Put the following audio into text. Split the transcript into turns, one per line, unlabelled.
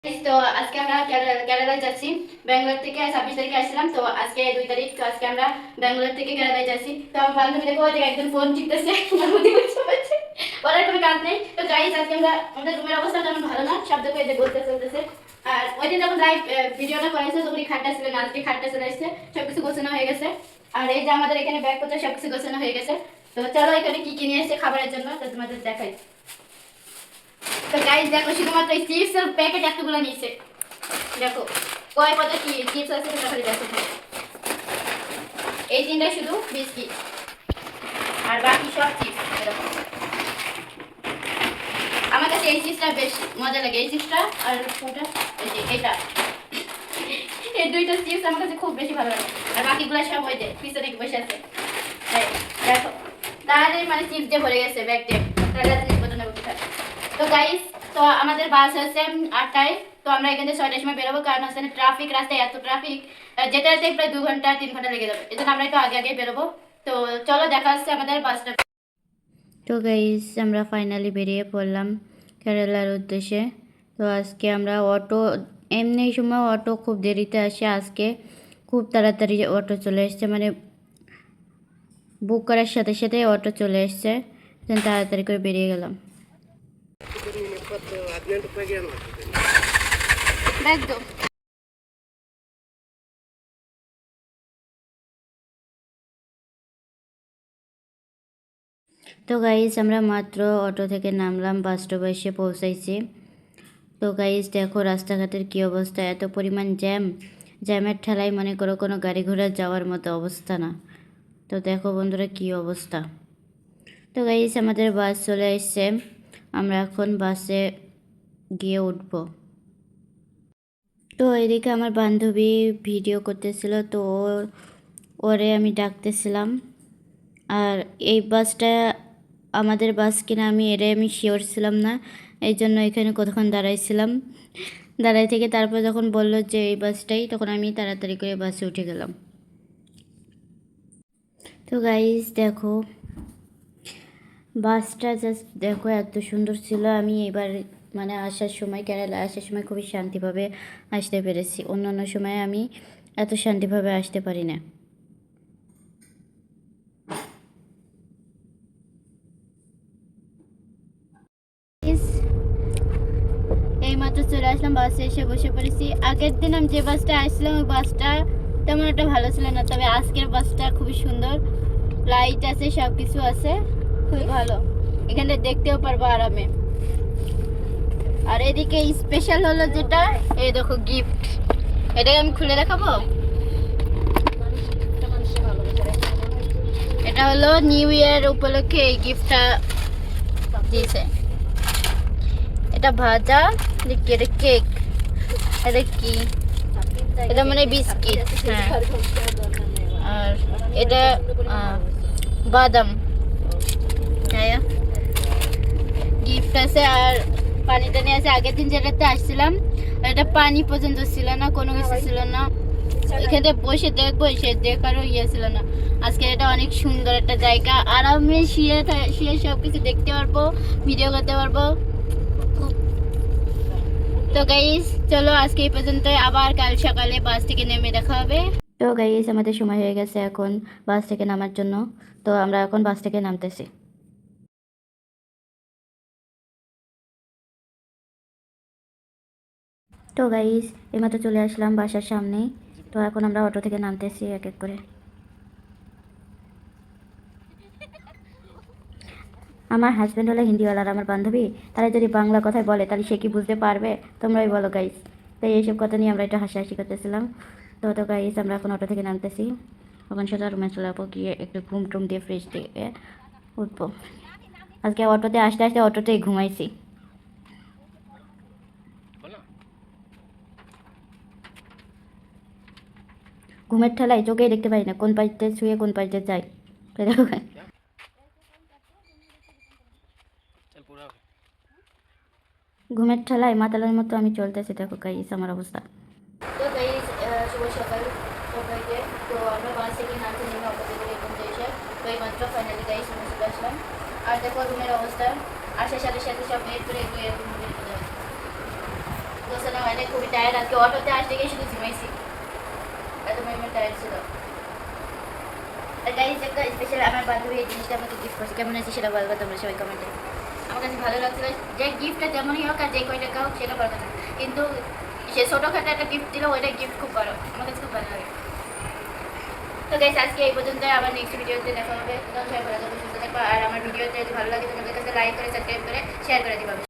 তো আজকে আমরা কেরালায় যাচ্ছি। ব্যাঙ্গালোর থেকে 26 তারিখে আসছিলাম, তো আজকে 2 তারিখ। তো আজকে আমরা ব্যাঙ্গালোর থেকে কেরালায় যাচ্ছি। তো আমার বান্ধবী দেখো যে একজন ফোন টিপতেছে, ওর আর কোনো কাজ নেই। তো গাইস আজকে আমাদের রুমের অবস্থা তেমন ভালো না, শব্দ করে যে বলতে চলতেছে। আর ওই দিন যখন লাইভ ভিডিওটা করেছে তখনই খাটটা ছিল না, আজকে খাটটা চলে এসেছে, সবকিছু গোছানো হয়ে গেছে। আর এই যে আমাদের এখানে ব্যাগপত্র সবকিছু গোছানো হয়ে গেছে। তো চলো এখানে কি কি নিয়ে এসেছে খাবারের জন্য তো তোমাদের দেখাই। তো গাইস দেখো, শুধুমাত্র এই চিপসের প্যাকেট এতগুলো নিয়েছে। দেখো কয় পাতা কি চিপস আছে সেটা খালি দেখো। এই তিনটা শুধু বিস্কিট আর বাকি সব চিপস। এরকম আমার কাছে এই চিপসটা বেশ মজা লাগে, এই চিপসটা আর কোনটা, এই যে এটা, এই দুইটা চিপস আমার কাছে খুব বেশি ভালো লাগে। আর বাকিগুলো সব ওই যে পিছনে বসে আছে। দেখো তাহলে মানে চিপস দিয়ে ভরে গেছে ব্যাগটা, তাহলে নির্বাচনের কথা। তো গাইস, তো আমাদের বাস হচ্ছে 8টায়। তো আমরা এখান থেকে 6টার সময় বেরোবো, কারণ হচ্ছে ট্রাফিক, রাস্তায় এত ট্রাফিক, যেতে যেতে প্রায় 2 ঘন্টা 3 ঘন্টা লেগে যাবে। এই জন্য আমরা একটু আগে আগে বেরোবো। তো চলো দেখা হচ্ছে আমাদের বাসটা। তো গাইস আমরা ফাইনালি বেরিয়ে পড়লাম কেরালার উদ্দেশ্যে। তো আজকে আমরা অটো, এমনি সময় অটো খুব দেরিতে আসে, আজকে খুব তাড়াতাড়ি অটো চলে এসছে, মানে বুক করার সাথে সাথে অটো চলে এসছে। তাড়াতাড়ি করে বেরিয়ে গেলাম। একদম। তো গাইজ আমরা মাত্র অটো থেকে নামলাম, বাস স্টপে এসে পৌঁছাইছি। তো গাইজ দেখো রাস্তাঘাটের কী অবস্থা, এত পরিমাণ জ্যামের ঠেলায় মনে করো কোনো গাড়ি ঘোড়া যাওয়ার মতো অবস্থা না। তো দেখো বন্ধুরা কী অবস্থা। তো গাইজ আমাদের বাস চলে এসছে, আমরা এখন বাসে গিয়ে উঠবো। তো এদিকে আমার বান্ধবী ভিডিও করতেছিল, তো ওরে আমি ডাকতেছিলাম। আর এই বাসটা আমাদের বাস কিনা আমি শিওর ছিলাম না, এই জন্য এখানে কতক্ষণ দাঁড়াইছিলাম। দাঁড়াই থেকে তারপর যখন বললো যে এই বাসটাই, তখন আমি তাড়াতাড়ি করে বাসে উঠে গেলাম। তো গাইস দেখো বাসটা জাস্ট দেখো এত সুন্দর ছিল। আমি এবার মানে আসার সময়, কেরালা আসার সময় খুবই শান্তিভাবে আসতে পেরেছি, অন্যান্য সময় আমি এত শান্তিভাবে আসতে পারি না। এইমাত্র চলে আসলাম, বাসে এসে বসে পড়েছি। আগের দিন আমি যে বাসটা আসলাম ওই বাসটা তেমন একটা ভালো ছিল না, তবে আজকের বাসটা খুবই সুন্দর, লাইট আছে, সব কিছু আছে, খুবই ভালো। এখানে দেখতেও পারবো আরামে। আর এদিকে স্পেশাল হলো যেটা, এই দেখো গিফট, এটাকে আমি খুলে দেখাবো। এটা হলো নিউ ইয়ার উপলক্ষে এই গিফটটা দিয়েছে। এটা ভাজা, এটা কেক, এটা কি, এটা মানে বিস্কিট, হ্যাঁ। আর এটা বাদাম, হ্যাঁ গিফট আছে। আর পানি টানি আছে। আগের দিন যেটাতে আসছিলাম এটা পানি পর্যন্ত ছিল না, কোনো কিছু ছিল না, এখানে বসে দেখবো সে দেখারও ইয়ে ছিল না। আজকে এটা অনেক সুন্দর একটা জায়গা, আরামে শুয়ে শুয়ে সব কিছু দেখতে পারবো, ভিডিও করতে পারবো। তো গাইস চলো আজকে এই পর্যন্তই, আবার কাল সকালে বাস থেকে নেমে দেখা হবে। তো গাইস আমাদের সময় হয়ে গেছে এখন বাস থেকে নামার জন্য, তো আমরা এখন বাস থেকে নামতেছি। তো গাইস এইমাত্র চলে আসলাম বাসার সামনে, তো এখন আমরা অটো থেকে নামতেছি এক এক করে। আমার হাজব্যান্ড হলো হিন্দিওয়ালা, আর আমার বান্ধবী তারা যদি বাংলা কথায় বলে তাহলে সে কি বুঝতে পারবে, তোমরাই বলো গাইস। তো এইসব কথা নিয়ে আমরা একটু হাসাহাসি করতেছিলাম। তো গাইস আমরা এখন অটো থেকে নামতেছি, ওখানে সোজা রুমে চলে যাবো, গিয়ে একটু ঘুম টুম দিয়ে ফ্রেশ দিয়ে উঠবো। আজকে অটোতে আসতে আসতে অটোতেই ঘুমাইছি। ঘুমের ঠেলায় চোখেই দেখতে পাই না কোন পাশে শুয়ে কোন পাশে যাই। ঘুমের ঠেলায় মাতালের মতো আমি চলতেছি, দেখো গাইস আমার অবস্থা। তো গাইস শুভ সকাল সবাইকে। তো আমরা বাস থেকে নামতে নেমে অটোতে করে এরকম এসে তো এই মাত্র ফাইনালি গাইস রুমে চলে আসলাম। আর দেখো রুমের অবস্থা, আসার সাথে সাথে সব বের করে এরকম বের করে। তো গোছানো হয় না, খুবই টায়ার্ড। আজকে অটোতে আসতে গিয়ে শুধু ঝিমাইছি, এত পরিমাণ টায়ার্ড ছিল। আর গাইস একটা স্পেশাল আমার বান্ধবী এই জিনিসটা আমাকে গিফট করছে, কেমন আছে সেটা বলবো তোমরা সবাই কমেন্টে। আমার কাছে ভালো লাগছিল, যে গিফটটা যেমনই হোক আর যে কয় টাকা হোক সেটা বড় কথা, কিন্তু সে ছোটোখাটো একটা গিফট দিল, ওইটা গিফট খুব বড়, আমার কাছে খুব ভালো লাগে। তো গাইস আজকে এই পর্যন্ত, আবার নেক্সট ভিডিওতে দেখা হবে। তখন সবাই ভালো থাকবে, সুস্থ থাকবে। আর আমার ভিডিওতে যদি ভালো লাগে তোমাদের কাছে লাইক করে, সাবস্ক্রাইব করে, শেয়ার করে দিবা।